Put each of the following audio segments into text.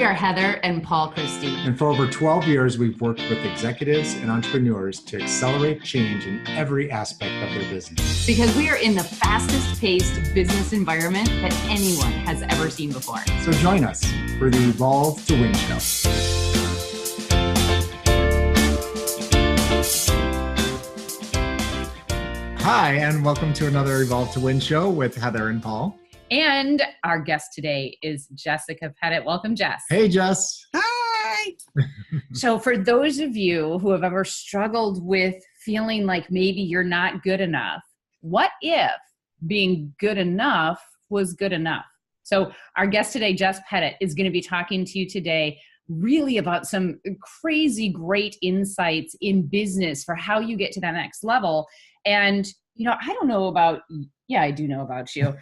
We are Heather and Paul Christie. And for over 12 years, we've worked with executives and entrepreneurs to accelerate change in every aspect of their business. Because we are in the fastest paced business environment that anyone has ever seen before. So join us for the Evolve to Win show. Hi, and welcome to another Evolve to Win show with Heather and Paul. And our guest today is Jessica Pettitt. Welcome, Jess. Hey, Jess. Hi. So for those of you who have ever struggled with feeling like maybe you're not good enough, what if being good enough was good enough? So our guest today, Jess Pettitt, is going to be talking to you today really about some crazy great insights in business for how you get to that next level. And, you know, I don't know about, yeah, I do know about you.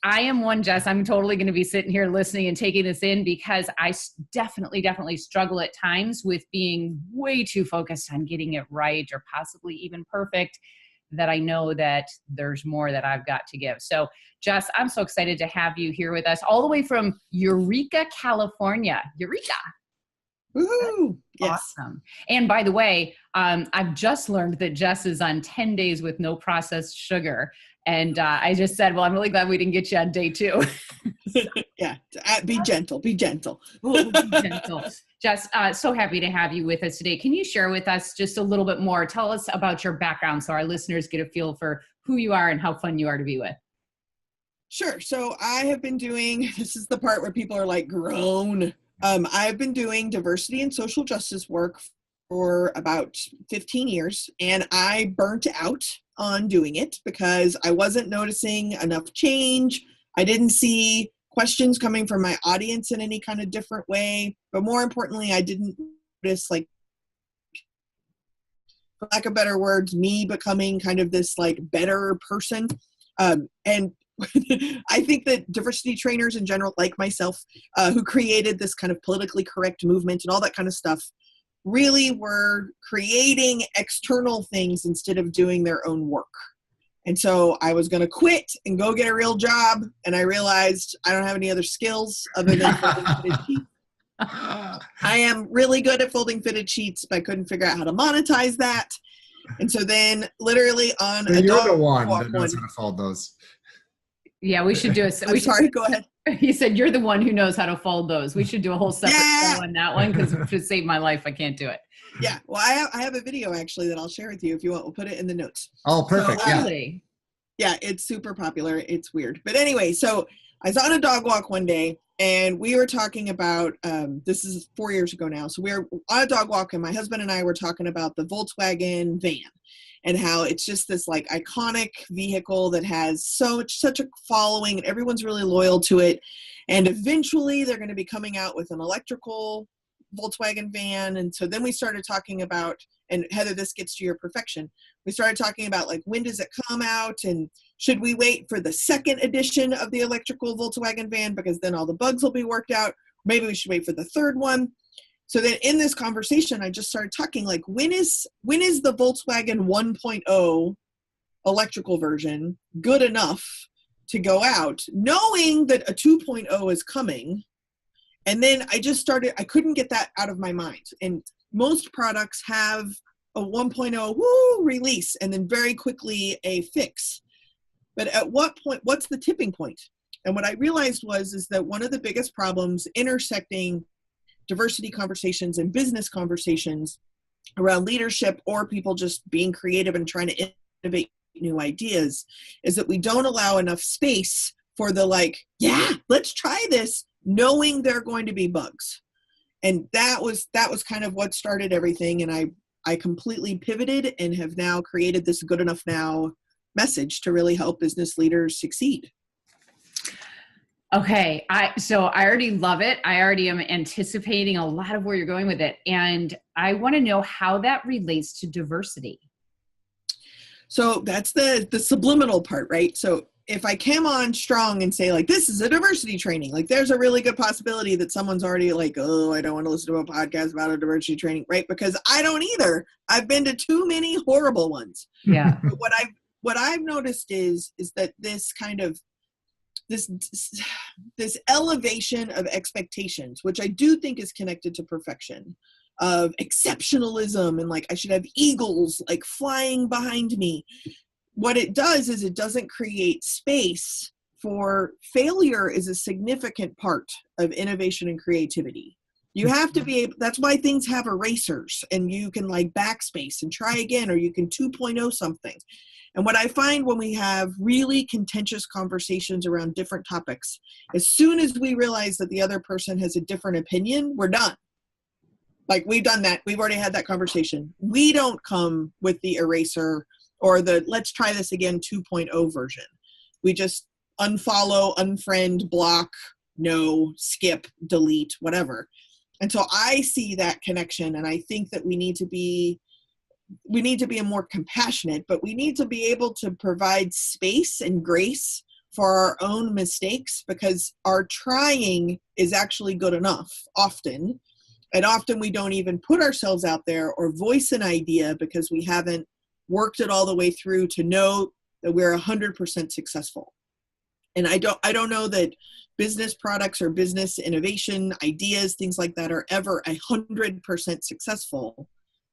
I am one, Jess, I'm totally going to be sitting here listening and taking this in because I definitely struggle at times with being way too focused on getting it right or possibly even perfect, that I know that there's more that I've got to give. So Jess, I'm so excited to have you here with us all the way from Eureka, California. Eureka. Woohoo! Yes. Awesome. And by the way, I've just learned that Jess is on 10 days with no processed sugar. And I just said, well, I'm really glad we didn't get you on day 2. Yeah. Be gentle. Be gentle. Be gentle. Jess, so happy to have you with us today. Can you share with us just a little bit more? Tell us about your background so our listeners get a feel for who you are and how fun you are to be with. Sure. So I have been doing, this is the part where people are like, grown. I've been doing diversity and social justice work for about 15 years, and I burnt out on doing it because I wasn't noticing enough change. I didn't see questions coming from my audience in any kind of different way. But more importantly, I didn't notice, like, for lack of better words, me becoming kind of this like better person. And I think that diversity trainers in general, like myself, who created this kind of politically correct movement and all that kind of stuff, really were creating external things instead of doing their own work. And so I was going to quit and go get a real job. And I realized I don't have any other skills other than folding fitted sheets. I am really good at folding fitted sheets, but I couldn't figure out how to monetize that. And so then literally on So a you're dog the one walk that knows how to fold those. Yeah, we should do I'm sorry, go ahead. He said, you're the one who knows how to fold those. We should do a whole separate show on that one because to save my life, I can't do it. Yeah, well, I have a video actually that I'll share with you if you want. We'll put it in the notes. Oh, perfect. So, Really? Yeah, it's super popular. It's weird. But anyway, so I was on a dog walk one day and we were talking about, this is 4 years ago now. So we were on a dog walk and my husband and I were talking about the Volkswagen van and how it's just this like iconic vehicle that has such a following and everyone's really loyal to it. And eventually they're going to be coming out with an electrical Volkswagen van. And so then we started talking about, and Heather, this gets to your perfection. We started talking about like, when does it come out? And should we wait for the second edition of the electrical Volkswagen van? Because then all the bugs will be worked out. Maybe we should wait for the third one. So then in this conversation, I just started talking like, when is the Volkswagen 1.0 electrical version good enough to go out, knowing that a 2.0 is coming? And then I couldn't get that out of my mind. And most products have a 1.0 release and then very quickly a fix. But at what point, what's the tipping point? And what I realized is that one of the biggest problems intersecting diversity conversations and business conversations around leadership or people just being creative and trying to innovate new ideas is that we don't allow enough space for the like, yeah, let's try this, knowing there are going to be bugs. And that was kind of what started everything. And I completely pivoted and have now created this Good Enough Now message to really help business leaders succeed. Okay. So I already love it. I already am anticipating a lot of where you're going with it. And I want to know how that relates to diversity. So that's the subliminal part, right? So if I came on strong and say like, this is a diversity training, like there's a really good possibility that someone's already like, oh, I don't want to listen to a podcast about a diversity training, right? Because I don't either. I've been to too many horrible ones. Yeah. But what I've noticed is that this kind of this this elevation of expectations, which I do think is connected to perfection, of exceptionalism, and like I should have eagles like flying behind me. What it does is it doesn't create space for failure. Is a significant part of innovation and creativity. You have to be able, that's why things have erasers, and you can like backspace and try again, or you can 2.0 something. And what I find when we have really contentious conversations around different topics, as soon as we realize that the other person has a different opinion, we're done. Like, we've done that. We've already had that conversation. We don't come with the eraser or the let's try this again 2.0 version. We just unfollow, unfriend, block, no, skip, delete, whatever. And so I see that connection, and I think that we need to be a more compassionate, but we need to be able to provide space and grace for our own mistakes, because our trying is actually good enough often. And often we don't even put ourselves out there or voice an idea because we haven't worked it all the way through to know that we're 100% successful. And I don't know that business products or business innovation ideas, things like that, are ever 100% successful.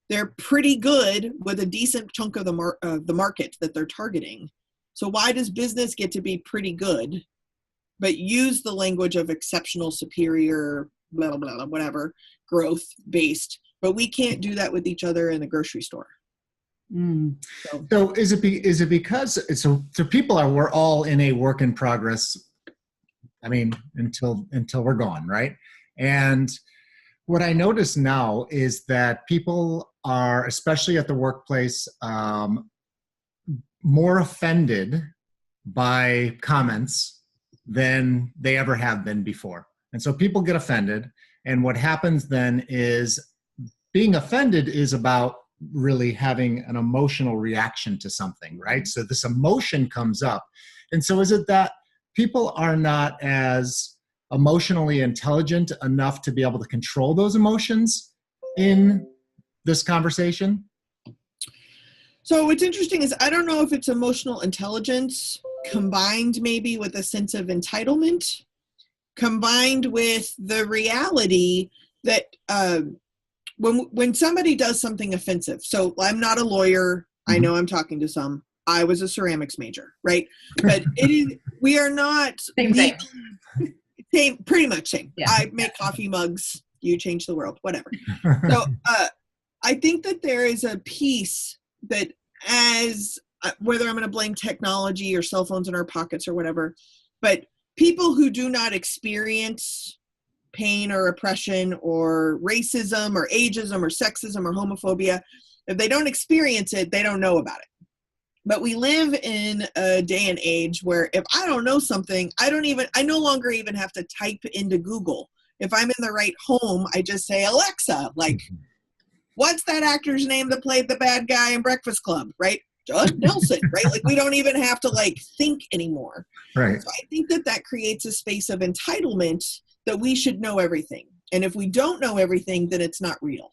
They're pretty good with a decent chunk of the market that they're targeting. So why does business get to be pretty good, but use the language of exceptional, superior, blah, blah, blah, whatever, growth based, but we can't do that with each other in the grocery store. So is it because so people we're all in a work in progress, I mean, until we're gone, right? And what I notice now is that people are, especially at the workplace, more offended by comments than they ever have been before. And so people get offended. And what happens then is being offended is about really having an emotional reaction to something, right? So this emotion comes up. And so is it that people are not as emotionally intelligent enough to be able to control those emotions in this conversation? So what's interesting is I don't know if it's emotional intelligence combined maybe with a sense of entitlement, combined with the reality that when somebody does something offensive, so I'm not a lawyer, I know I'm talking to some, I was a ceramics major, right? But we are not same, pretty much same. Yeah. I make coffee mugs, you change the world, whatever. So I think that there is a piece that, as whether I'm going to blame technology or cell phones in our pockets or whatever, but people who do not experience pain or oppression or racism or ageism or sexism or homophobia, if they don't experience it, they don't know about it. But we live in a day and age where if I don't know something, I no longer even have to type into Google. If I'm in the right home, I just say, Alexa, like, what's that actor's name that played the bad guy in Breakfast Club, right? Judd Nelson, right? Like, we don't even have to like think anymore. Right. So I think that creates a space of entitlement that we should know everything. And if we don't know everything, then it's not real.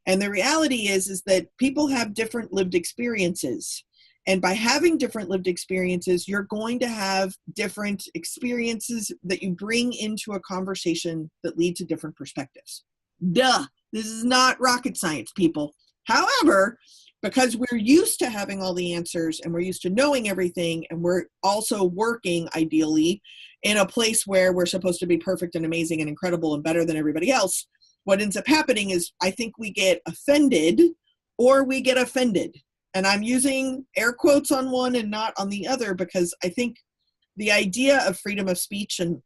And the reality is that people have different lived experiences. And by having different lived experiences, you're going to have different experiences that you bring into a conversation that lead to different perspectives. Duh. This is not rocket science, people. However, because we're used to having all the answers and we're used to knowing everything, and we're also working, ideally, in a place where we're supposed to be perfect and amazing and incredible and better than everybody else, what ends up happening is I think we get offended or we get offended. And I'm using air quotes on one and not on the other, because I think the idea of freedom of speech, and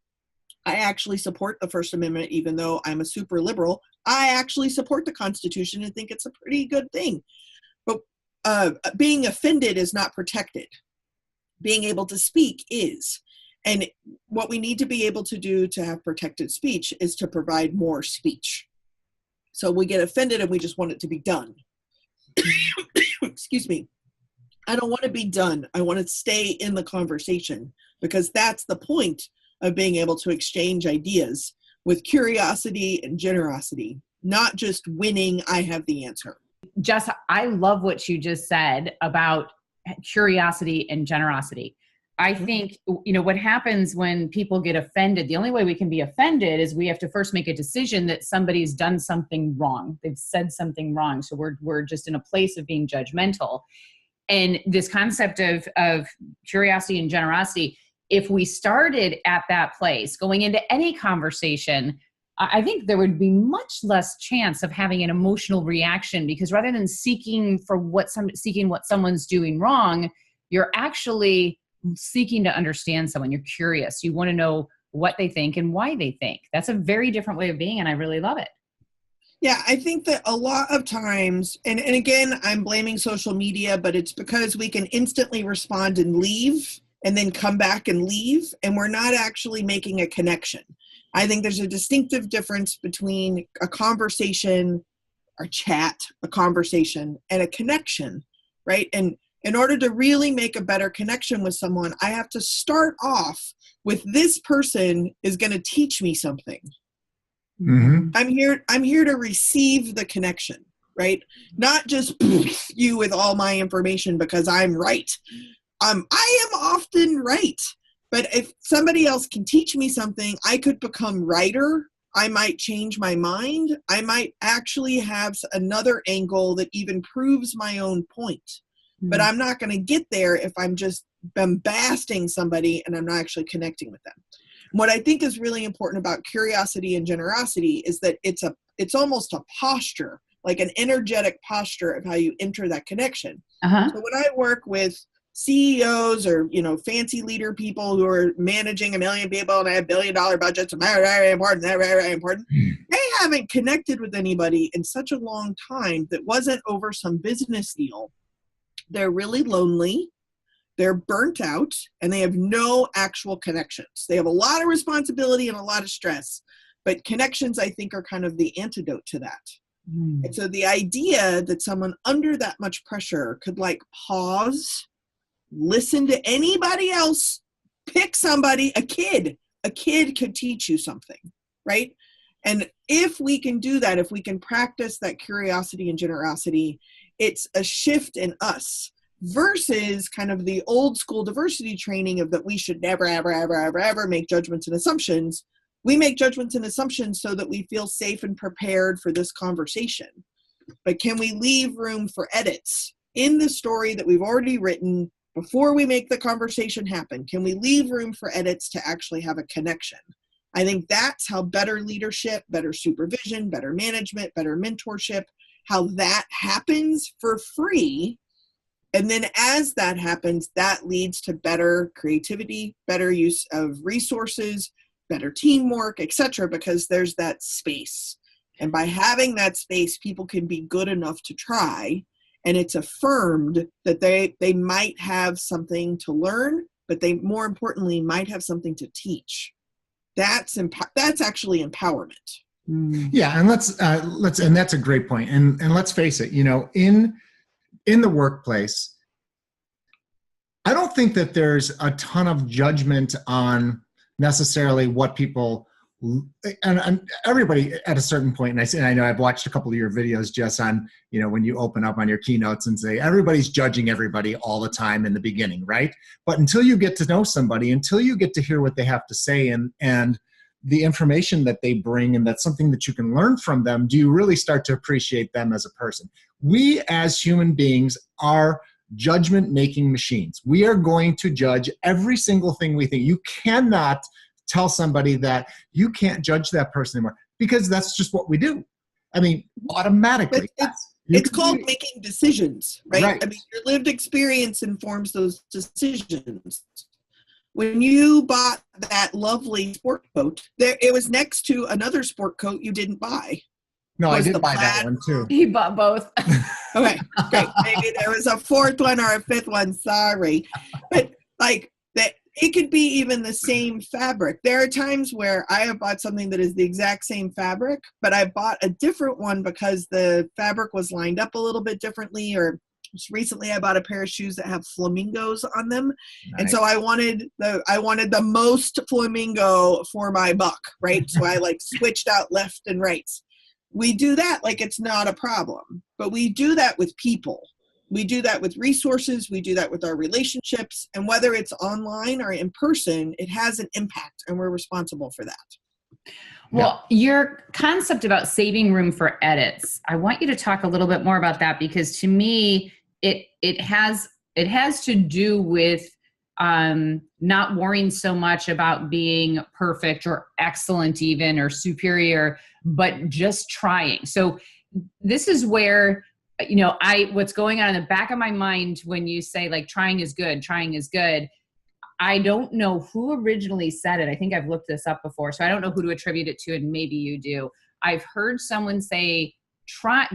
I actually support the First Amendment, even though I'm a super liberal, I actually support the Constitution and think it's a pretty good thing. But being offended is not protected. Being able to speak is. And what we need to be able to do to have protected speech is to provide more speech. So we get offended and we just want it to be done. Excuse me. I don't want to be done. I want to stay in the conversation, because that's the point of being able to exchange ideas with curiosity and generosity, not just winning, I have the answer. Jess, I love what you just said about curiosity and generosity. I think, what happens when people get offended, the only way we can be offended is we have to first make a decision that somebody's done something wrong. They've said something wrong. So we're just in a place of being judgmental. And this concept of curiosity and generosity, if we started at that place, going into any conversation, I think there would be much less chance of having an emotional reaction, because rather than seeking what someone's doing wrong, you're actually seeking to understand someone. You're curious. You want to know what they think and why they think. That's a very different way of being, and I really love it. Yeah, I think that a lot of times, and again, I'm blaming social media, but it's because we can instantly respond and leave and then come back and leave, and we're not actually making a connection. I think there's a distinctive difference between a conversation, or chat, a conversation, and a connection, right? And in order to really make a better connection with someone, I have to start off with, this person is going to teach me something. Mm-hmm. I'm here to receive the connection, right? Not just you with all my information because I'm right. I am often right. But if somebody else can teach me something, I could become righter. I might change my mind. I might actually have another angle that even proves my own point. Mm-hmm. But I'm not going to get there if I'm just bombasting somebody and I'm not actually connecting with them. What I think is really important about curiosity and generosity is that it's almost a posture, like an energetic posture of how you enter that connection. Uh-huh. So when I work with CEOs or, fancy leader people who are managing 1 million people and they have $1 billion budgets, and very important, they haven't connected with anybody in such a long time that wasn't over some business deal. They're really lonely. They're burnt out, and they have no actual connections. They have a lot of responsibility and a lot of stress, but connections, I think, are kind of the antidote to that. Mm. And so the idea that someone under that much pressure could pause, listen to anybody else, pick somebody, a kid could teach you something, right? And if we can do that, if we can practice that curiosity and generosity, it's a shift in us. Versus kind of the old school diversity training of that we should never, ever, ever, ever, ever make judgments and assumptions. We make judgments and assumptions so that we feel safe and prepared for this conversation. But can we leave room for edits in the story that we've already written before we make the conversation happen? Can we leave room for edits to actually have a connection? I think that's how better leadership, better supervision, better management, better mentorship, how that happens for free. And then as that happens, that leads to better creativity, better use of resources, better teamwork, etc., because there's that space. And by having that space, people can be good enough to try. And it's affirmed that they might have something to learn, but they, more importantly, might have something to teach. That's actually empowerment. Yeah, and let's and that's a great point. And let's face it, in the workplace, I don't think that there's a ton of judgment on necessarily what people, and everybody at a certain point, and I know I've watched a couple of your videos, Jess, on, when you open up on your keynotes and say, everybody's judging everybody all the time in the beginning, right? But until you get to know somebody, until you get to hear what they have to say and the information that they bring, and that's something that you can learn from them, do you really start to appreciate them as a person? We as human beings are judgment-making machines. We are going to judge every single thing we think. You cannot tell somebody that you can't judge that person anymore, because that's just what we do. I mean, automatically. It's called making decisions, right? I mean, your lived experience informs those decisions. When you bought that lovely sport coat, it was next to another sport coat you didn't buy. No, I did buy that one too. He bought both. Okay, great. Maybe there was a fourth one or a fifth one. Sorry. But it could be even the same fabric. There are times where I have bought something that is the exact same fabric, but I bought a different one because the fabric was lined up a little bit differently, or just recently I bought a pair of shoes that have flamingos on them. Nice. And so I wanted the most flamingo for my buck, right? So I switched out left and right. We do that like it's not a problem, but we do that with people. We do that with resources. We do that with our relationships. And whether it's online or in person, it has an impact, and we're responsible for that. Well, your concept about saving room for edits, I want you to talk a little bit more about that, because to me, it has to do with not worrying so much about being perfect or excellent even or superior, but just trying. So this is where, what's going on in the back of my mind when you say like trying is good. I don't know who originally said it. I think I've looked this up before, so I don't know who to attribute it to, and maybe you do. I've heard someone say trying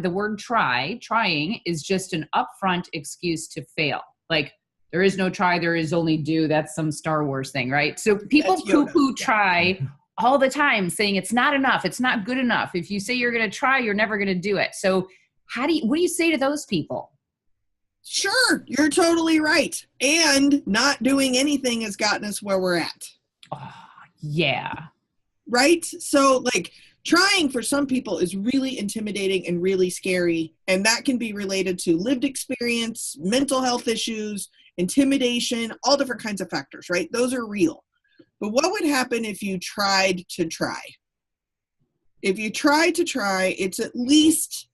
is just an upfront excuse to fail. Like, there is no try, there is only do. That's some Star Wars thing, right? So people poo-poo try all the time, saying it's not enough, it's not good enough. If you say you're going to try, you're never going to do it. So what do you say to those people? Sure, you're totally right. And not doing anything has gotten us where we're at. Oh, yeah. Right? So like trying for some people is really intimidating and really scary. And that can be related to lived experience, mental health issues, intimidation, all different kinds of factors, right? Those are real. But what would happen if you tried to try? If you tried to try, it's at least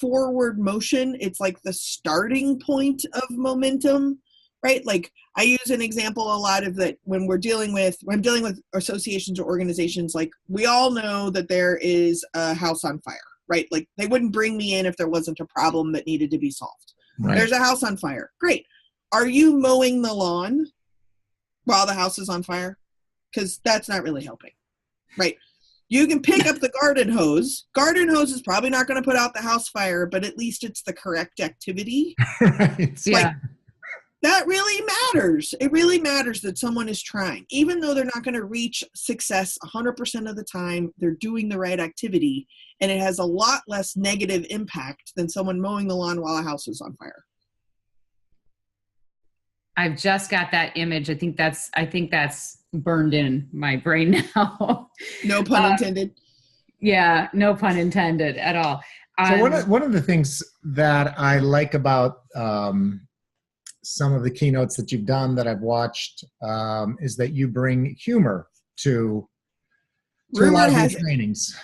forward motion. It's like the starting point of momentum, right? Like I use an example a lot of that when I'm dealing with associations or organizations. Like we all know that there is a house on fire, right? Like they wouldn't bring me in if there wasn't a problem that needed to be solved. Right. There's a house on fire. Great. Are you mowing the lawn while the house is on fire? Because that's not really helping, right? You can pick up the garden hose. Garden hose is probably not going to put out the house fire, but at least it's the correct activity. Right. Like, that really matters. It really matters that someone is trying. Even though they're not going to reach success 100% of the time, they're doing the right activity, and it has a lot less negative impact than someone mowing the lawn while a house is on fire. I've just got that image. I think that's burned in my brain now. No pun intended. Yeah, no pun intended at all. So one of the things that I like about some of the keynotes that you've done that I've watched is that you bring humor to a lot of your trainings.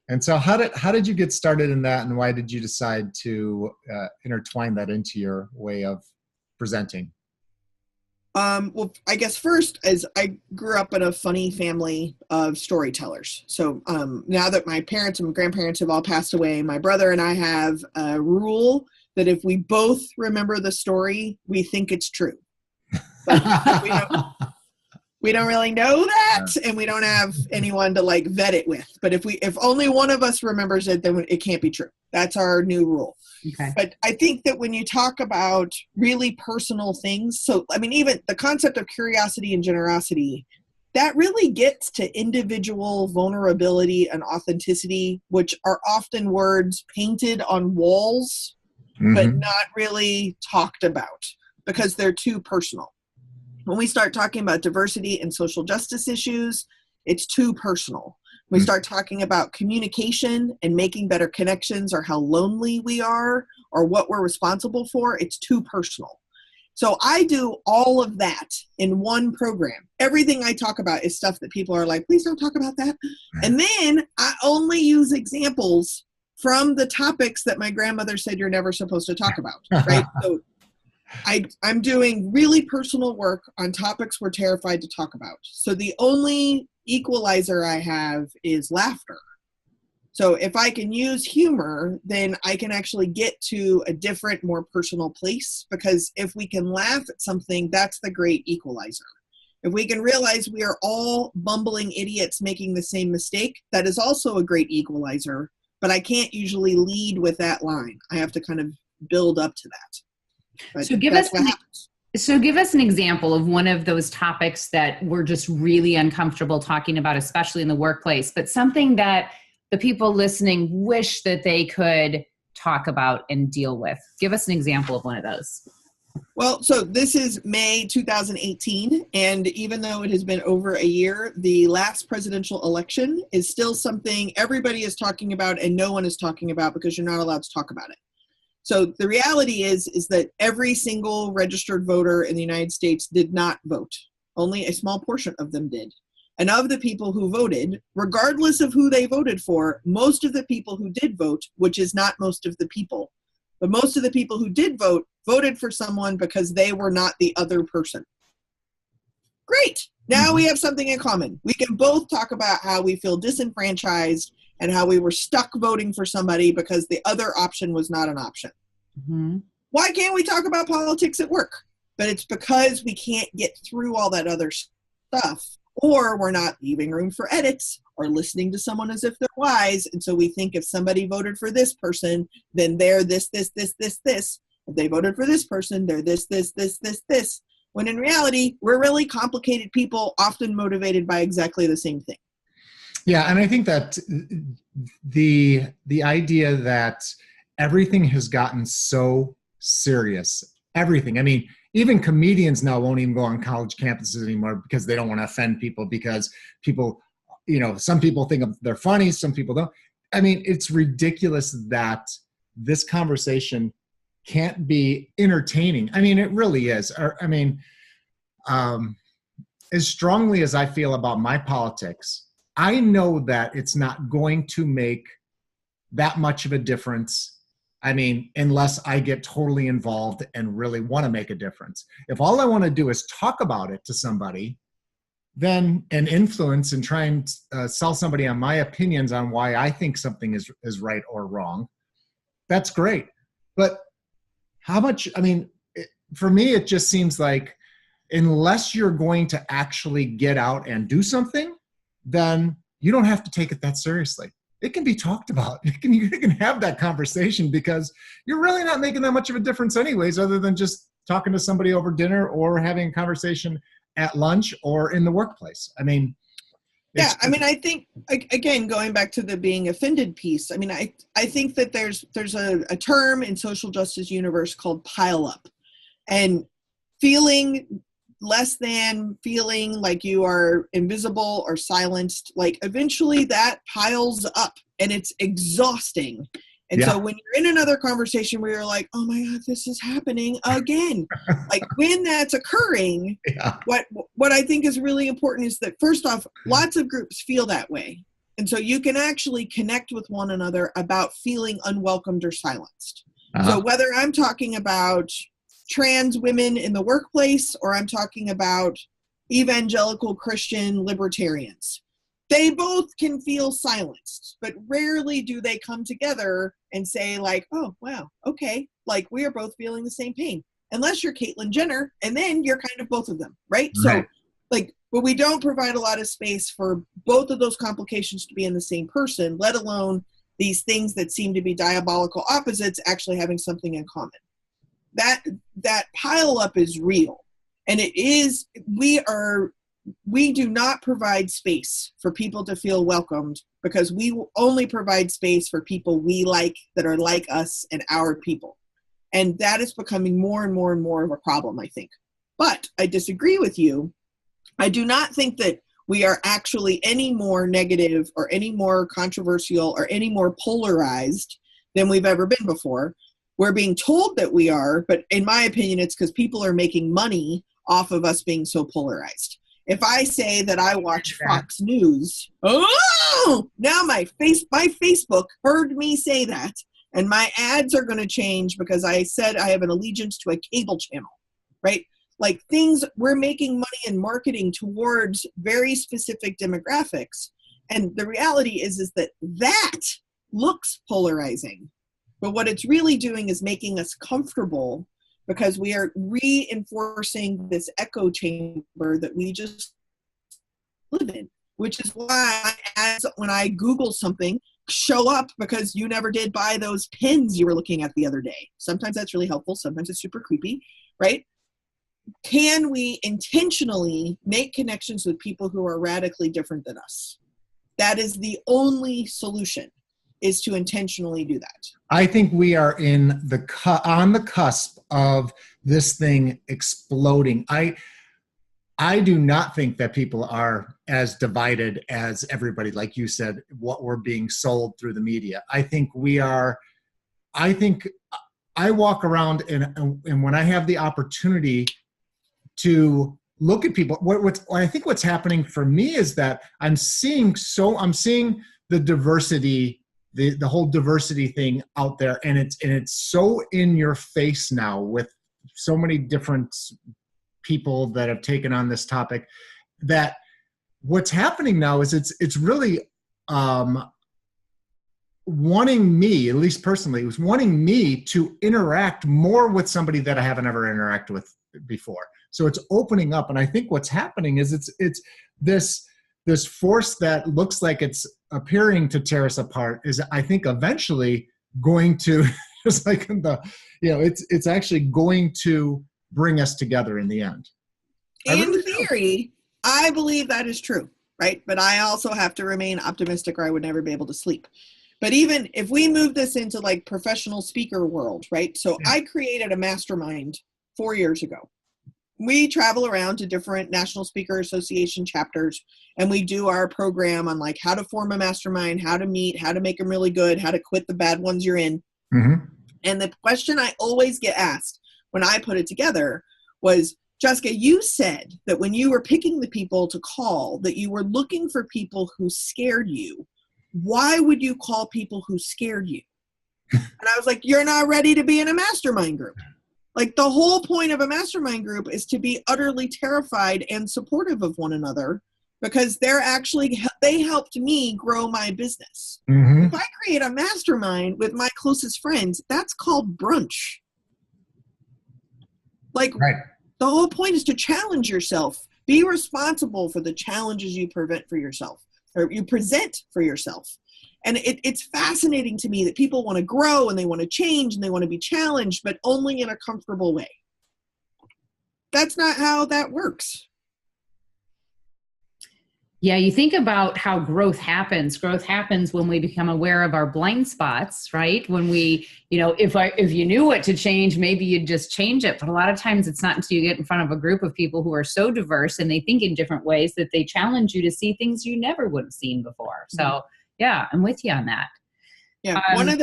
And so how did you get started in that, and why did you decide to intertwine that into your way of presenting? Well, I guess first, as I grew up in a funny family of storytellers. So now that my parents and grandparents have all passed away, my brother and I have a rule that if we both remember the story, we think it's true. But we don't really know that, and we don't have anyone to like vet it with. But if only one of us remembers it, then it can't be true. That's our new rule. Okay. But I think that when you talk about really personal things, so I mean, even the concept of curiosity and generosity, that really gets to individual vulnerability and authenticity, which are often words painted on walls, but not really talked about because they're too personal. When we start talking about diversity and social justice issues, it's too personal. We start talking about communication and making better connections, or how lonely we are, or what we're responsible for, it's too personal. So I do all of that in one program. Everything I talk about is stuff that people are like, please don't talk about that. And then I only use examples from the topics that my grandmother said you're never supposed to talk about, right? So I'm doing really personal work on topics we're terrified to talk about. So the only equalizer I have is laughter. So if I can use humor, then I can actually get to a different, more personal place, because if we can laugh at something, that's the great equalizer. If we can realize we are all bumbling idiots making the same mistake, that is also a great equalizer, but I can't usually lead with that line. I have to kind of build up to that. But so give us an example of one of those topics that we're just really uncomfortable talking about, especially in the workplace, but something that the people listening wish that they could talk about and deal with. Give us an example of one of those. Well, so this is May 2018, and even though it has been over a year, the last presidential election is still something everybody is talking about and no one is talking about because you're not allowed to talk about it. So the reality is that every single registered voter in the United States did not vote. Only a small portion of them did. And of the people who voted, regardless of who they voted for, most of the people who did vote, which is not most of the people, but most of the people who did vote, voted for someone because they were not the other person. Great. Now we have something in common. We can both talk about how we feel disenfranchised and how we were stuck voting for somebody because the other option was not an option. Mm-hmm. Why can't we talk about politics at work? But it's because we can't get through all that other stuff, or we're not leaving room for edits or listening to someone as if they're wise. And so we think if somebody voted for this person, then they're this. If they voted for this person, they're this. When in reality, we're really complicated people, often motivated by exactly the same thing. Yeah, and I think that the idea that everything has gotten so serious, everything. I mean, even comedians now won't even go on college campuses anymore because they don't want to offend people, because people, some people think they're funny, some people don't. I mean, it's ridiculous that this conversation can't be entertaining. I mean, it really is. As strongly as I feel about my politics, I know that it's not going to make that much of a difference. I mean, unless I get totally involved and really want to make a difference. If all I want to do is talk about it to somebody, then and influence and try and sell somebody on my opinions on why I think something is right or wrong, that's great. But how much, for me, it just seems like unless you're going to actually get out and do something, then you don't have to take it that seriously. It can be talked about. You can have that conversation because you're really not making that much of a difference anyways, other than just talking to somebody over dinner or having a conversation at lunch or in the workplace. I think, again, going back to the being offended piece, I think that there's a term in social justice universe called pile up, and feeling less than, feeling like you are invisible or silenced, like eventually that piles up and it's exhausting. And so when you're in another conversation where you're like, oh my God, this is happening again, like when that's occurring, what I think is really important is that, first off, lots of groups feel that way. And so you can actually connect with one another about feeling unwelcomed or silenced. So whether I'm talking about trans women in the workplace or I'm talking about evangelical Christian libertarians, they both can feel silenced, but rarely do they come together and say like, oh, wow, okay, like we are both feeling the same pain. Unless you're Caitlyn Jenner, and then you're kind of both of them, right? So but we don't provide a lot of space for both of those complications to be in the same person, let alone these things that seem to be diabolical opposites actually having something in common. That pile up is real. And it is, we do not provide space for people to feel welcomed because we only provide space for people we like that are like us and our people. And that is becoming more and more and more of a problem, I think. But I disagree with you. I do not think that we are actually any more negative or any more controversial or any more polarized than we've ever been before. We're being told that we are, but in my opinion, it's because people are making money off of us being so polarized. If I say that I watch Fox News, now my Facebook heard me say that, and my ads are going to change because I said I have an allegiance to a cable channel, right? Like we're making money in marketing towards very specific demographics. And the reality is that looks polarizing. But what it's really doing is making us comfortable because we are reinforcing this echo chamber that we just live in, which is why ads, when I Google something, show up because you never did buy those pens you were looking at the other day. Sometimes that's really helpful. Sometimes it's super creepy, right? Can we intentionally make connections with people who are radically different than us? That is the only solution, is to intentionally do that. I think we are on the cusp of this thing exploding. I do not think that people are as divided as everybody, like you said, what we're being sold through the media. I think I walk around and when I have the opportunity to look at people, I think what's happening for me is that I'm seeing the diversity, the whole diversity thing out there, and it's so in your face now with so many different people that have taken on this topic, that what's happening now is it's really wanting me, at least personally, it was wanting me to interact more with somebody that I haven't ever interacted with before. So it's opening up, and I think what's happening is it's this force that looks like it's appearing to tear us apart is, I think, eventually going to just like it's actually going to bring us together in the end. In theory, I believe that is true, right? But I also have to remain optimistic, or I would never be able to sleep. But even if we move this into like professional speaker world, right? So I created a mastermind 4 years ago. We travel around to different National Speaker Association chapters, and we do our program on like how to form a mastermind, how to meet, how to make them really good, how to quit the bad ones you're in. Mm-hmm. And the question I always get asked when I put it together was, Jessica, you said that when you were picking the people to call, that you were looking for people who scared you. Why would you call people who scared you? And I was like, you're not ready to be in a mastermind group. Like, the whole point of a mastermind group is to be utterly terrified and supportive of one another, because they helped me grow my business. Mm-hmm. If I create a mastermind with my closest friends, that's called brunch. Like, right. The whole point is to challenge yourself. Be responsible for the challenges you present for yourself. And it's fascinating to me that people want to grow and they want to change and they want to be challenged, but only in a comfortable way. That's not how that works. Yeah, you think about how growth happens. Growth happens when we become aware of our blind spots, right? When we, if you knew what to change, maybe you'd just change it. But a lot of times it's not until you get in front of a group of people who are so diverse and they think in different ways that they challenge you to see things you never would have seen before. So yeah, I'm with you on that. Yeah, one of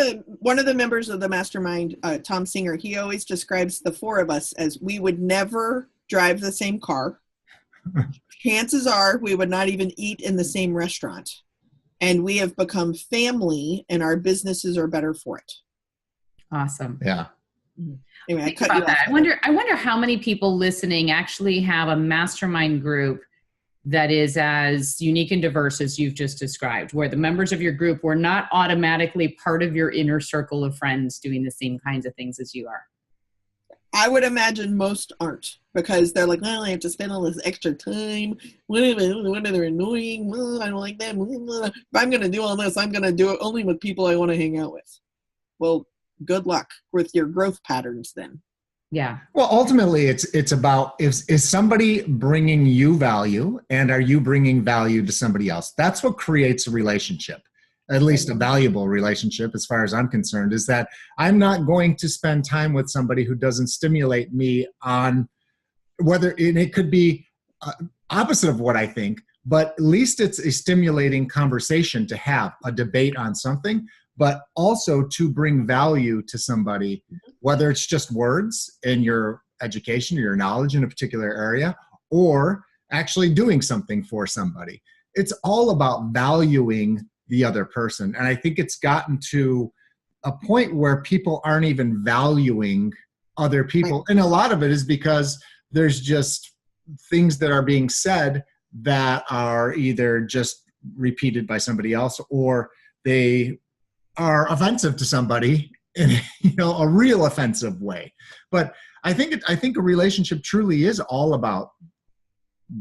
the members of the mastermind, Tom Singer, he always describes the four of us as we would never drive the same car. Chances are we would not even eat in the same restaurant. And we have become family, and our businesses are better for it. Awesome. Yeah. Anyway, I cut you off. I wonder how many people listening actually have a mastermind group that is as unique and diverse as you've just described, where the members of your group were not automatically part of your inner circle of friends doing the same kinds of things as you are. I would imagine most aren't, because they're like, well, I have to spend all this extra time. What they're annoying? Well, I don't like them. If I'm going to do all this, I'm going to do it only with people I want to hang out with. Well, good luck with your growth patterns then. Yeah. Well, ultimately, it's about, is somebody bringing you value, and are you bringing value to somebody else? That's what creates a relationship, at least a valuable relationship, as far as I'm concerned, is that I'm not going to spend time with somebody who doesn't stimulate me on whether, and it could be opposite of what I think, but at least it's a stimulating conversation to have a debate on something, but also to bring value to somebody, whether it's just words in your education or your knowledge in a particular area, or actually doing something for somebody. It's all about valuing the other person. And I think it's gotten to a point where people aren't even valuing other people. And a lot of it is because there's just things that are being said that are either just repeated by somebody else, or they are offensive to somebody in a real offensive way. But I think a relationship truly is all about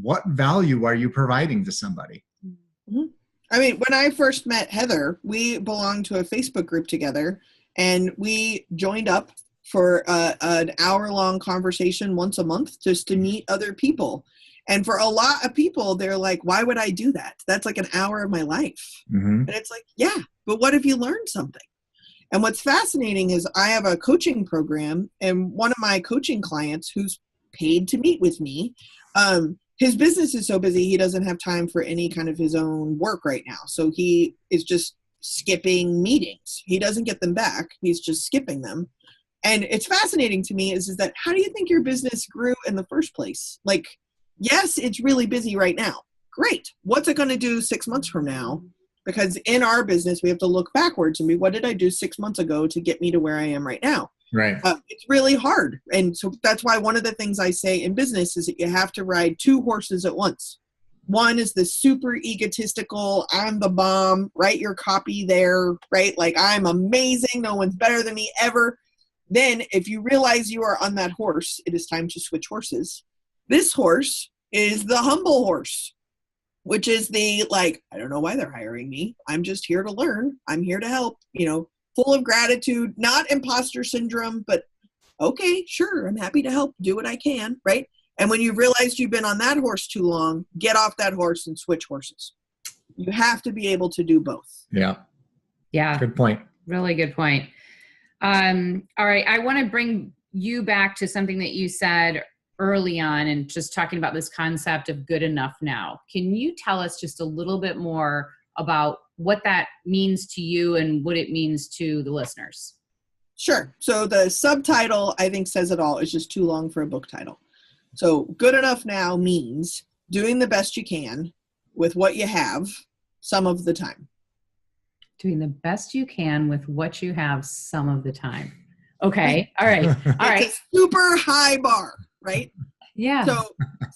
what value are you providing to somebody. Mm-hmm. I mean, when I first met Heather, we belonged to a Facebook group together, and we joined up for an hour-long conversation once a month just to meet other people. And for a lot of people, they're like, why would I do that? That's like an hour of my life. Mm-hmm. And it's like, yeah, but what if you learned something? And what's fascinating is I have a coaching program, and one of my coaching clients who's paid to meet with me, his business is so busy, he doesn't have time for any kind of his own work right now. So he is just skipping meetings. He doesn't get them back. He's just skipping them. And it's fascinating to me is that how do you think your business grew in the first place? Like, yes, it's really busy right now. Great. What's it going to do 6 months from now? Because in our business, we have to look backwards and be, what did I do 6 months ago to get me to where I am right now? Right. It's really hard. And so that's why one of the things I say in business is that you have to ride two horses at once. One is the super egotistical, I'm the bomb, write your copy there, right? Like, I'm amazing. No one's better than me ever. Then if you realize you are on that horse, it is time to switch horses. This horse is the humble horse, which is the, like, I don't know why they're hiring me. I'm just here to learn. I'm here to help, full of gratitude, not imposter syndrome, but okay, sure, I'm happy to help, do what I can, right? And when you've realized you've been on that horse too long, get off that horse and switch horses. You have to be able to do both. Yeah. Yeah. Good point. Really good point. All right. I want to bring you back to something that you said early on and just talking about this concept of good enough now. Can you tell us just a little bit more about what that means to you and what it means to the listeners? Sure. So the subtitle, I think, says it all. It's just too long for a book title. So good enough now means doing the best you can with what you have some of the time. Doing the best you can with what you have some of the time. Okay. All right. All right. It's a super high bar, right? Yeah. So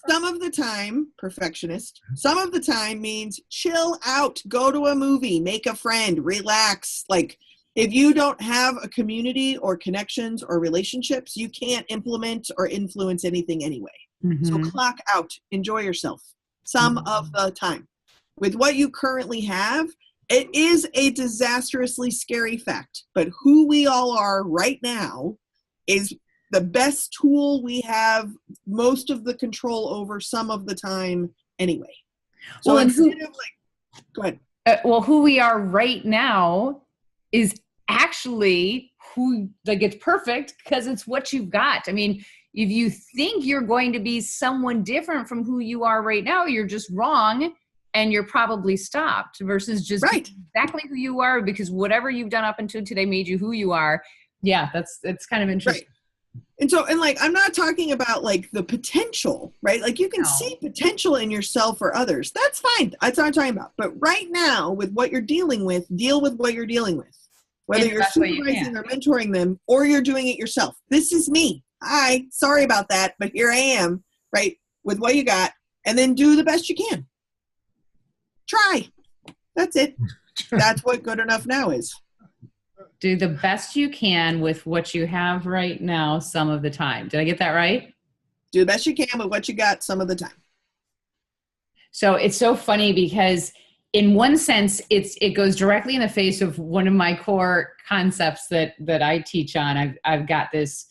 some of the time, perfectionist, some of the time means chill out, go to a movie, make a friend, relax. Like, if you don't have a community or connections or relationships, you can't implement or influence anything anyway. Mm-hmm. So clock out, enjoy yourself some of the time. With what you currently have, it is a disastrously scary fact, but who we all are right now is the best tool we have most of the control over some of the time anyway. So well, go ahead. Who we are right now is actually who, like, it's perfect because it's what you've got. I mean, if you think you're going to be someone different from who you are right now, you're just wrong and you're probably stopped versus just right. exactly who you are, because whatever you've done up until today made you who you are. Yeah, it's kind of interesting. Right. And like, I'm not talking about like the potential, right? Like, you can see potential in yourself or others. That's fine. That's what I'm talking about. But right now, with what you're dealing with, deal with what you're dealing with. Whether you're supervising or mentoring them, or you're doing it yourself. This is me. Sorry about that, but here I am, right? With what you got, and then do the best you can. Try. That's it. That's what good enough now is. Do the best you can with what you have right now some of the time. Did I get that right? Do the best you can with what you got some of the time. So it's so funny because in one sense, it goes directly in the face of one of my core concepts that I teach on. I've got this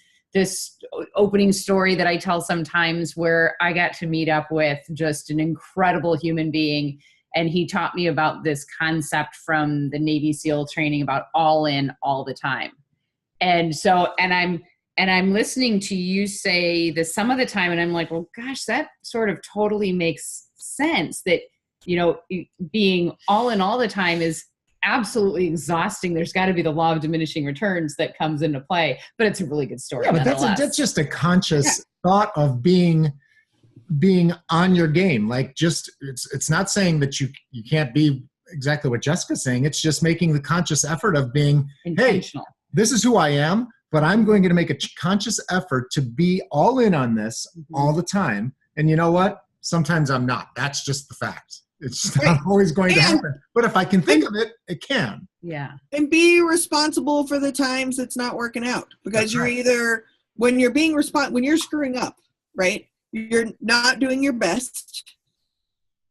opening story that I tell sometimes where I got to meet up with just an incredible human being. And he taught me about this concept from the Navy SEAL training about all in all the time. And so, and I'm listening to you say this some of the time, and I'm like, well, gosh, that sort of totally makes sense that, being all in all the time is absolutely exhausting. There's got to be the law of diminishing returns that comes into play, but it's a really good story. Yeah, but that's just a conscious thought of being on your game. Like, just it's not saying that you can't be exactly what Jessica's saying. It's just making the conscious effort of being intentional. Hey, this is who I am, but I'm going to make a conscious effort to be all in on this all the time. And you know what? Sometimes I'm not. That's just the fact. It's not always going to happen. But if I can think of it, it can. Yeah. And be responsible for the times it's not working out. Because you're either, when you're when you're screwing up, right? You're not doing your best.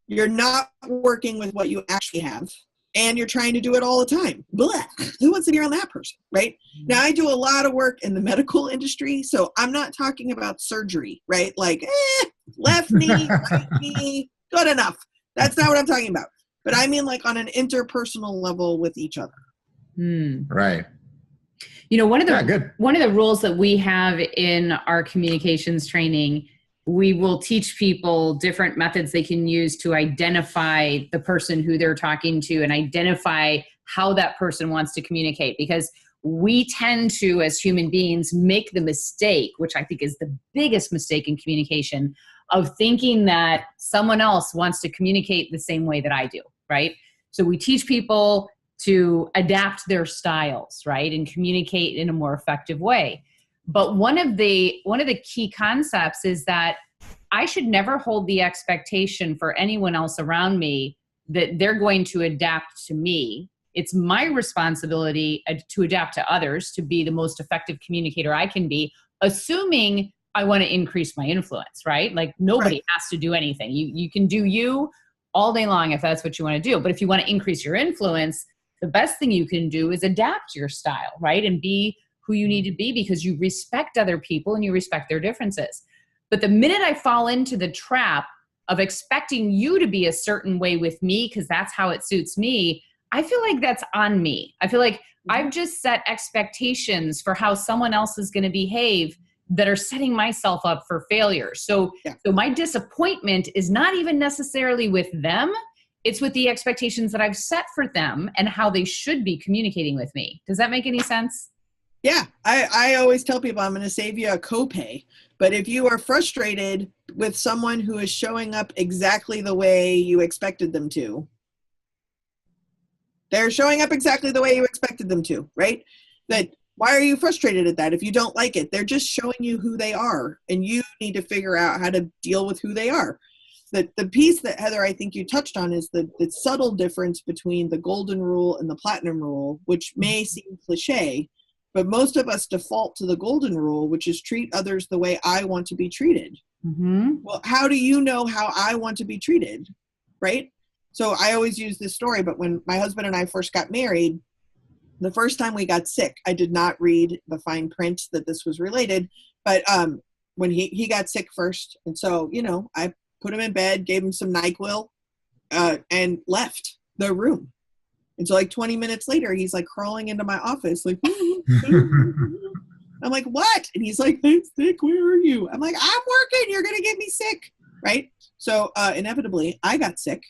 You're not working with what you actually have. And you're trying to do it all the time. Blah. Who wants to be around that person, right? Now, I do a lot of work in the medical industry, so I'm not talking about surgery, right? Like, left knee, right knee, good enough. That's not what I'm talking about. But I mean, like, on an interpersonal level with each other. Right. One of the rules that we have in our communications training, we will teach people different methods they can use to identify the person who they're talking to and identify how that person wants to communicate. Because we tend to, as human beings, make the mistake, which I think is the biggest mistake in communication, of thinking that someone else wants to communicate the same way that I do, right? So we teach people to adapt their styles, right, and communicate in a more effective way. But one of the key concepts is that I should never hold the expectation for anyone else around me that they're going to adapt to me. It's my responsibility to adapt to others, to be the most effective communicator I can be, assuming I want to increase my influence, right? Like nobody has to do anything. You can do you all day long if that's what you want to do. But if you want to increase your influence, the best thing you can do is adapt your style, right? And be who you need to be, because you respect other people and you respect their differences. But the minute I fall into the trap of expecting you to be a certain way with me because that's how it suits me, I feel like that's on me. I feel like I've just set expectations for how someone else is going to behave that are setting myself up for failure. So my disappointment is not even necessarily with them. It's with the expectations that I've set for them and how they should be communicating with me. Does that make any sense? Yeah, I always tell people I'm going to save you a copay. But if you are frustrated with someone who is showing up exactly the way you expected them to, they're showing up exactly the way you expected them to, right? That why are you frustrated at that? If you don't like it, they're just showing you who they are, and you need to figure out how to deal with who they are. The piece that, Heather, I think you touched on is the subtle difference between the golden rule and the platinum rule, which may seem cliche, but most of us default to the golden rule, which is treat others the way I want to be treated. Mm-hmm. Well, how do you know how I want to be treated, right? So I always use this story, but when my husband and I first got married, the first time we got sick, I did not read the fine print that this was related, but when he got sick first, and so, I put him in bed, gave him some NyQuil, and left the room. And so like 20 minutes later, he's like crawling into my office, like, I'm like, what? And he's like, I'm sick, where are you? I'm like, I'm working, you're going to get me sick, right? So inevitably, I got sick.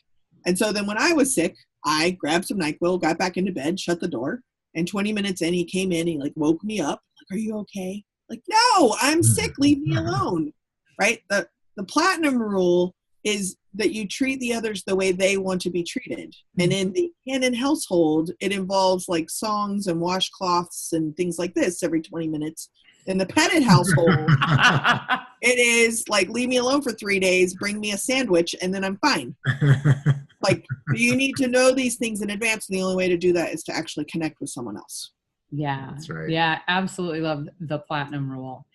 And so then when I was sick, I grabbed some NyQuil, got back into bed, shut the door. And 20 minutes in, he came in, he like woke me up. Like, are you okay? Like, no, I'm sick, leave me alone, right? The platinum rule is that you treat the others the way they want to be treated. And in the Cannon household, it involves like songs and washcloths and things like this every 20 minutes. In the Pettitt household, it is like, leave me alone for 3 days, bring me a sandwich, and then I'm fine. Like, you need to know these things in advance. And the only way to do that is to actually connect with someone else. Yeah. That's right. Yeah. Absolutely love the platinum rule.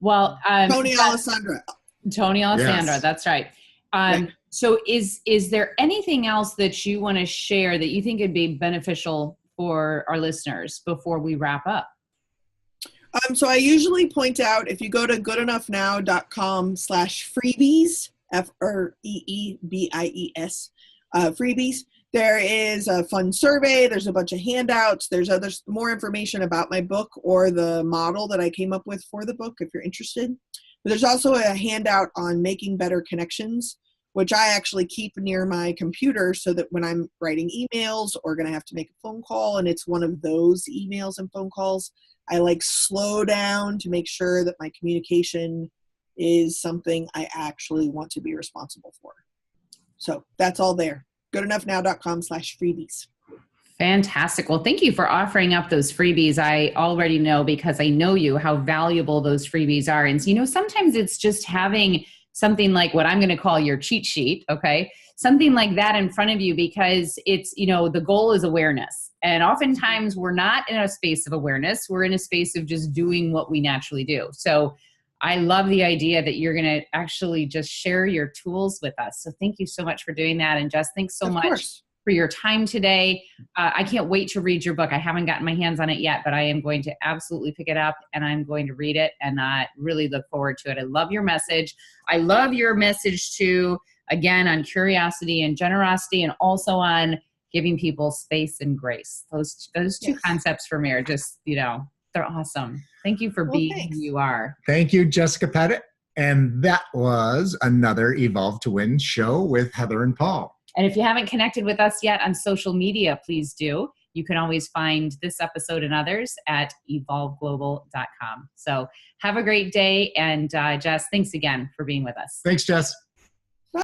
Well, Tony Alessandra. Yes. That's right. So is there anything else that you want to share that you think would be beneficial for our listeners before we wrap up? So I usually point out, if you go to goodenoughnow.com/freebies, FREEBIES, freebies, there is a fun survey. There's a bunch of handouts. There's more information about my book or the model that I came up with for the book, if you're interested. But there's also a handout on making better connections, which I actually keep near my computer so that when I'm writing emails or going to have to make a phone call, and it's one of those emails and phone calls, I like slow down to make sure that my communication is something I actually want to be responsible for. So that's all there. goodenoughnow.com/freebies. Fantastic. Well, thank you for offering up those freebies. I already know, because I know you, how valuable those freebies are. And sometimes it's just having something like what I'm going to call your cheat sheet. Okay. Something like that in front of you, because it's, the goal is awareness. And oftentimes we're not in a space of awareness. We're in a space of just doing what we naturally do. So I love the idea that you're going to actually just share your tools with us. So thank you so much for doing that. And Jess, thanks so much for your time today. I can't wait to read your book. I haven't gotten my hands on it yet, but I am going to absolutely pick it up and I'm going to read it, and I really look forward to it. I love your message. I love your message too, again, on curiosity and generosity, and also on giving people space and grace. Those two concepts for me are just, they're awesome. Thank you for being who you are. Thank you, Jessica Pettitt. And that was another Evolve to Win show with Heather and Paul. And if you haven't connected with us yet on social media, please do. You can always find this episode and others at evolveglobal.com. So have a great day. And Jess, thanks again for being with us. Thanks, Jess.